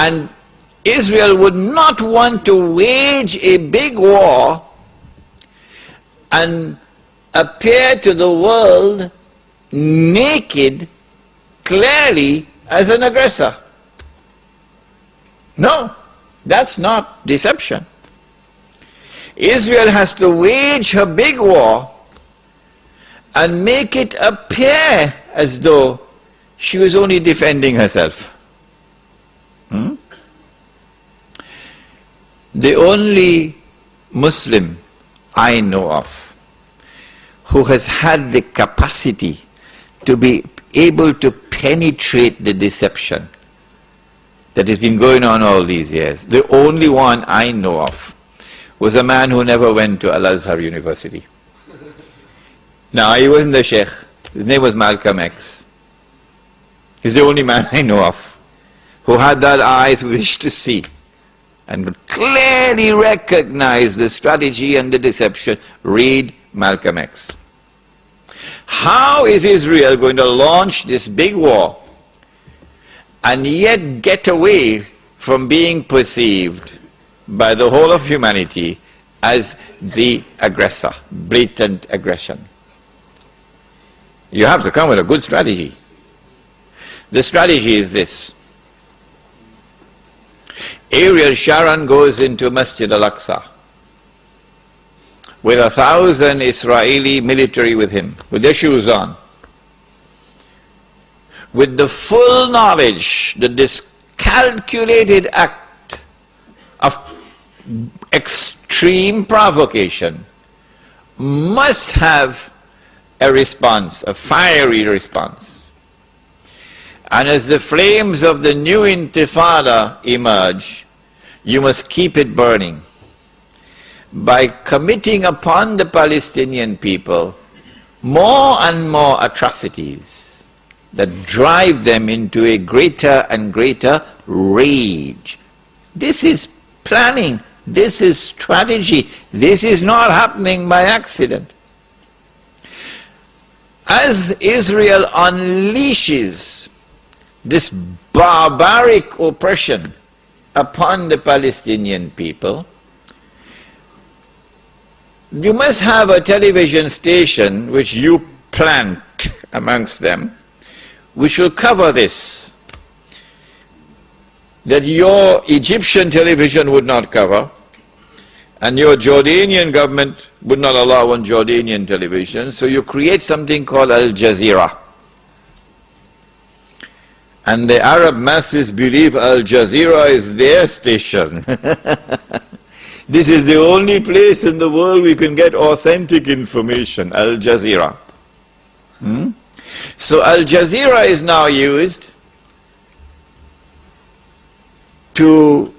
And Israel would not want to wage a big war and appear to the world naked, clearly, as an aggressor. No, that's not deception. Israel has to wage her big war and make it appear as though she was only defending herself. The only Muslim I know of who has had the capacity to be able to penetrate the deception that has been going on all these years, the only one I know of, was a man who never went to Al-Azhar University. Now, he wasn't the Sheikh. His name was Malcolm X. He's the only man I know of who had that eyes wish to see and would clearly recognize the strategy and the deception. Read Malcolm X. How is Israel going to launch this big war and yet get away from being perceived by the whole of humanity as the aggressor, blatant aggression? You have to come with a good strategy. The strategy is this. Ariel Sharon goes into Masjid al-Aqsa with 1,000 Israeli military with him, with their shoes on, with the full knowledge that this calculated act of extreme provocation must have a response, a fiery response. And as the flames of the new intifada emerge, you must keep it burning by committing upon the Palestinian people more and more atrocities that drive them into a greater and greater rage. This is planning, this is strategy, this is not happening by accident. As Israel unleashes this barbaric oppression upon the Palestinian people, you must have a television station which you plant amongst them, which will cover this, that your Egyptian television would not cover, and your Jordanian government would not allow on Jordanian television, so you create something called Al Jazeera. And the Arab masses believe Al Jazeera is their station. This is the only place in the world we can get authentic information, Al Jazeera. So Al Jazeera is now used to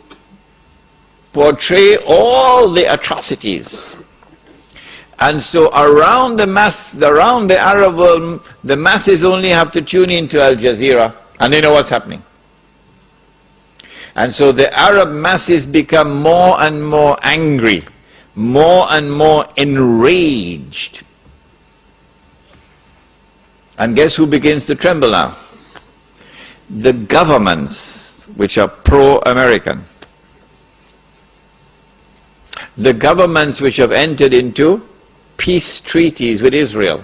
portray all the atrocities. And so around the Arab world, the masses only have to tune into Al Jazeera and they know what's happening. And so the Arab masses become more and more angry, more and more enraged. And guess who begins to tremble now? The governments which are pro-American. The governments which have entered into peace treaties with Israel.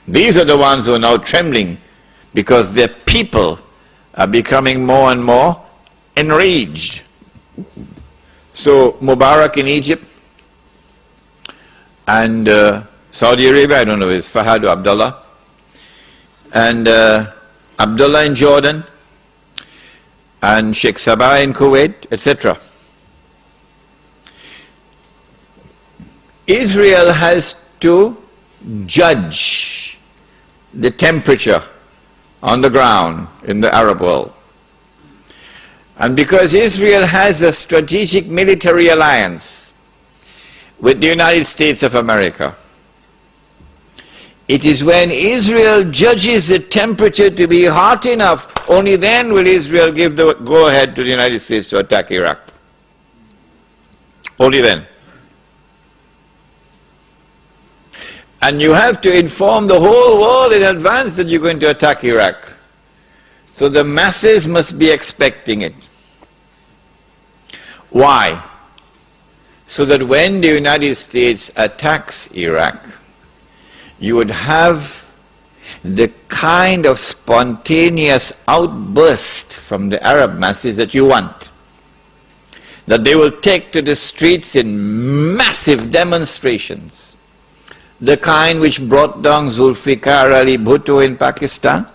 These are the ones who are now trembling because their people are becoming more and more enraged. So Mubarak in Egypt and Saudi Arabia, I don't know, is Fahad or Abdullah, and Abdullah in Jordan, and Sheikh Sabah in Kuwait, etc. Israel has to judge the temperature on the ground in the Arab world. And because Israel has a strategic military alliance with the United States of America, it is when Israel judges the temperature to be hot enough, only then will Israel give the go-ahead to the United States to attack Iraq. Only then. And you have to inform the whole world in advance that you're going to attack Iraq. So the masses must be expecting it. Why? So that when the United States attacks Iraq, you would have the kind of spontaneous outburst from the Arab masses that you want. That they will take to the streets in massive demonstrations. The kind which brought down Zulfikar Ali Bhutto in Pakistan.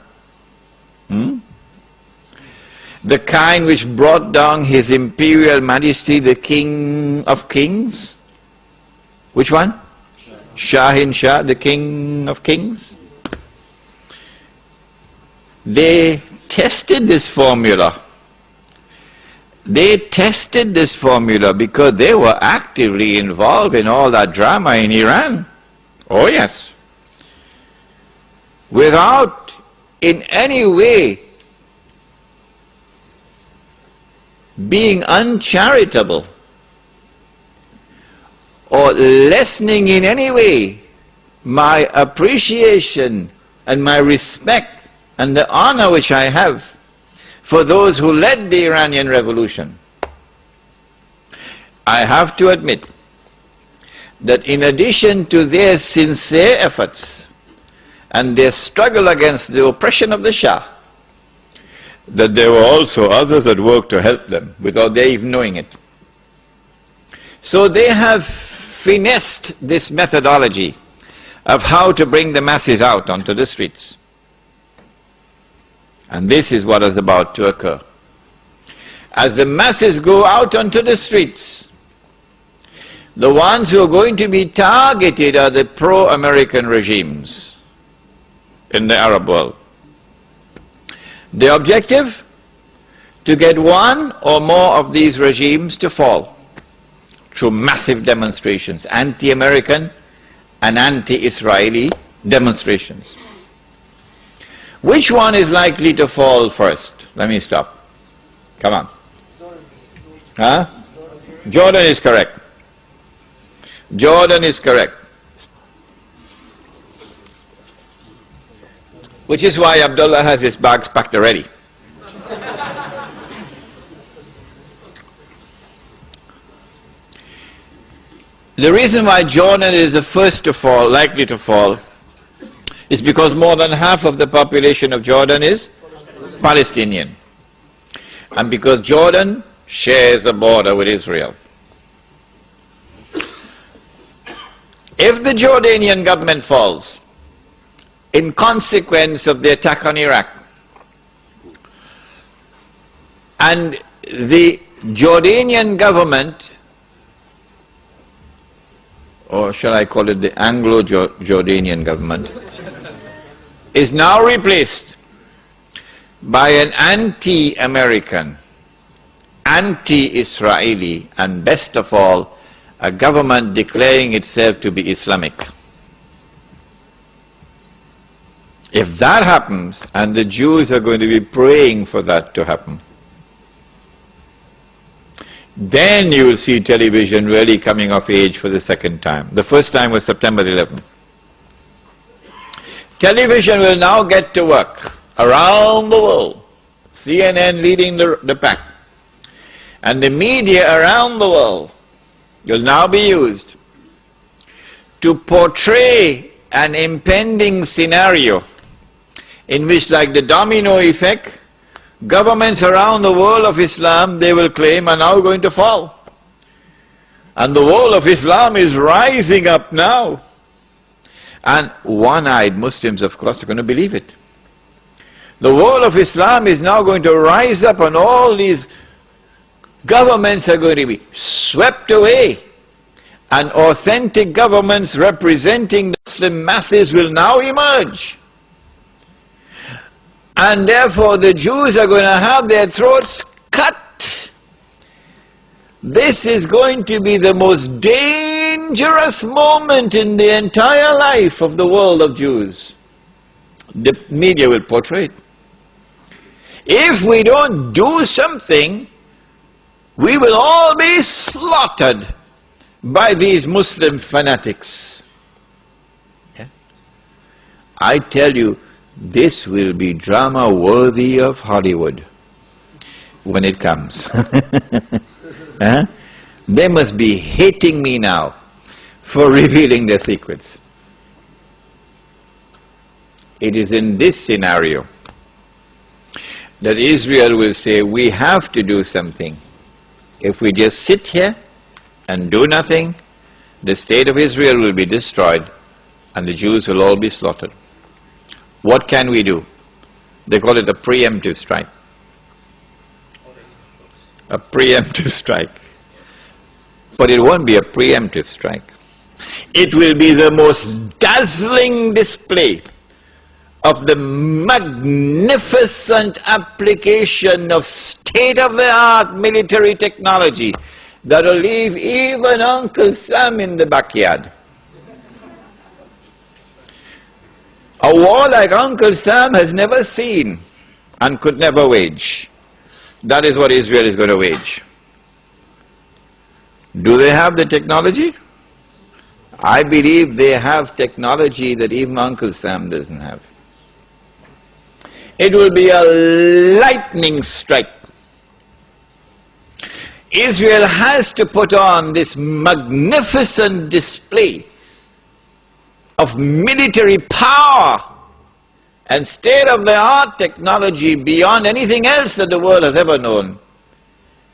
The kind which brought down His Imperial Majesty, the King of Kings. Which one? Shahin Shah, the King of Kings. They tested this formula. They tested this formula because they were actively involved in all that drama in Iran. Oh yes. Without in any way being uncharitable or lessening in any way my appreciation and my respect and the honor which I have for those who led the Iranian Revolution. I have to admit that in addition to their sincere efforts and their struggle against the oppression of the Shah, that there were also others that worked to help them without their even knowing it. So they have finessed this methodology of how to bring the masses out onto the streets. And this is what is about to occur. As the masses go out onto the streets, the ones who are going to be targeted are the pro-American regimes in the Arab world. The objective? To get one or more of these regimes to fall through massive demonstrations, anti-American and anti-Israeli demonstrations. Which one is likely to fall first? Let me stop. Come on. Huh? Jordan is correct. Jordan is correct. Which is why Abdullah has his bags packed already. The reason why Jordan is the first to fall, likely to fall, is because more than half of the population of Jordan is Palestinian. And because Jordan shares a border with Israel. If the Jordanian government falls, in consequence of the attack on Iraq, and the Jordanian government, or shall I call it the Anglo-Jordanian government, is now replaced by an anti-American, anti-Israeli, and best of all, a government declaring itself to be Islamic. If that happens, and the Jews are going to be praying for that to happen, then you will see television really coming of age for the second time. The first time was September 11th. Television will now get to work around the world, CNN leading the pack, and the media around the world will now be used to portray an impending scenario in which, like the domino effect, governments around the world of Islam, they will claim, are now going to fall. And the world of Islam is rising up now. And one-eyed Muslims, of course, are going to believe it. The world of Islam is now going to rise up, and all these governments are going to be swept away. And authentic governments representing the Muslim masses will now emerge. And therefore the Jews are going to have their throats cut. This is going to be the most dangerous moment in the entire life of the world of Jews. The media will portray it. If we don't do something, we will all be slaughtered by these Muslim fanatics. Yeah? I tell you, this will be drama worthy of Hollywood when it comes. They must be hating me now for revealing their secrets. It is in this scenario that Israel will say, we have to do something. If we just sit here and do nothing, the state of Israel will be destroyed and the Jews will all be slaughtered. What can we do? They call it a preemptive strike. A preemptive strike. But it won't be a preemptive strike. It will be the most dazzling display of the magnificent application of state-of-the-art military technology that will leave even Uncle Sam in the backyard. A war like Uncle Sam has never seen and could never wage. That is what Israel is going to wage. Do they have the technology? I believe they have technology that even Uncle Sam doesn't have. It will be a lightning strike. Israel has to put on this magnificent display of military power and state-of-the-art technology beyond anything else that the world has ever known,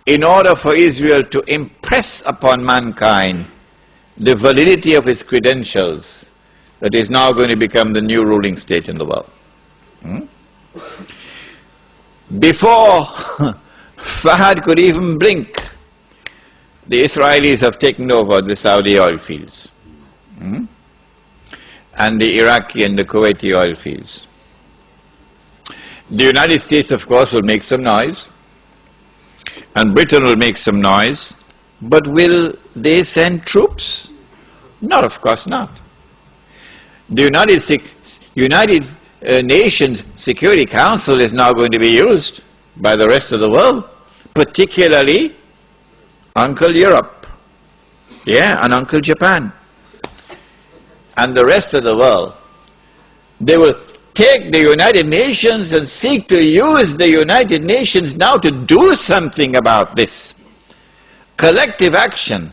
in order for Israel to impress upon mankind the validity of its credentials that is now going to become the new ruling state in the world. Before Fahad could even blink, the Israelis have taken over the Saudi oil fields, and the Iraqi and the Kuwaiti oil fields. The United States, of course, will make some noise, and Britain will make some noise, but will they send troops? No, of course not. The United Nations Security Council is now going to be used by the rest of the world, particularly Uncle Europe, and Uncle Japan, and the rest of the world. They will take the United Nations and seek to use the United Nations now to do something about this. Collective action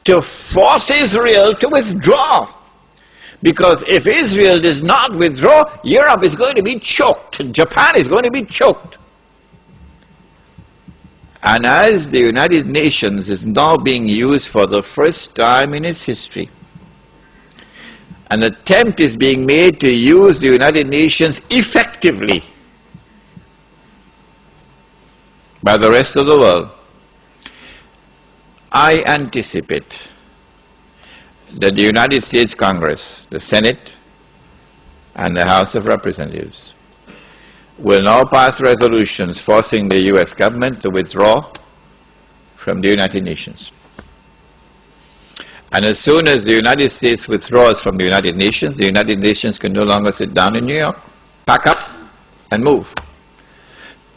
to force Israel to withdraw. Because if Israel does not withdraw, Europe is going to be choked, Japan is going to be choked. And as the United Nations is now being used for the first time in its history, an attempt is being made to use the United Nations effectively by the rest of the world, I anticipate that the United States Congress, the Senate, and the House of Representatives will now pass resolutions forcing the US government to withdraw from the United Nations. And as soon as the United States withdraws from the United Nations can no longer sit down in New York, pack up and move.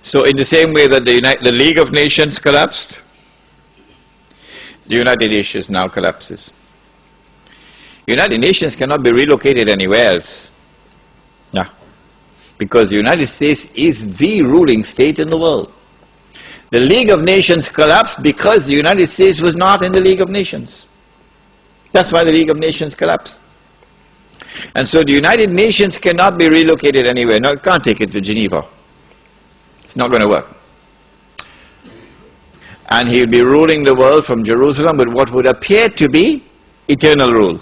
So in the same way that the League of Nations collapsed, the United Nations now collapses. United Nations cannot be relocated anywhere else. No. Because the United States is the ruling state in the world. The League of Nations collapsed because the United States was not in the League of Nations. That's why the League of Nations collapsed. And so the United Nations cannot be relocated anywhere. No, it can't take it to Geneva. It's not going to work. And he'll be ruling the world from Jerusalem with what would appear to be eternal rule.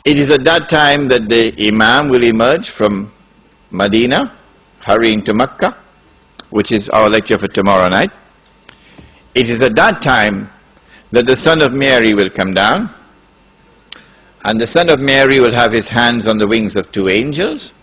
It is at that time that the Imam will emerge from Medina, hurrying to Mecca, which is our lecture for tomorrow night. It is at that time that the Son of Mary will come down, and the Son of Mary will have his hands on the wings of two angels,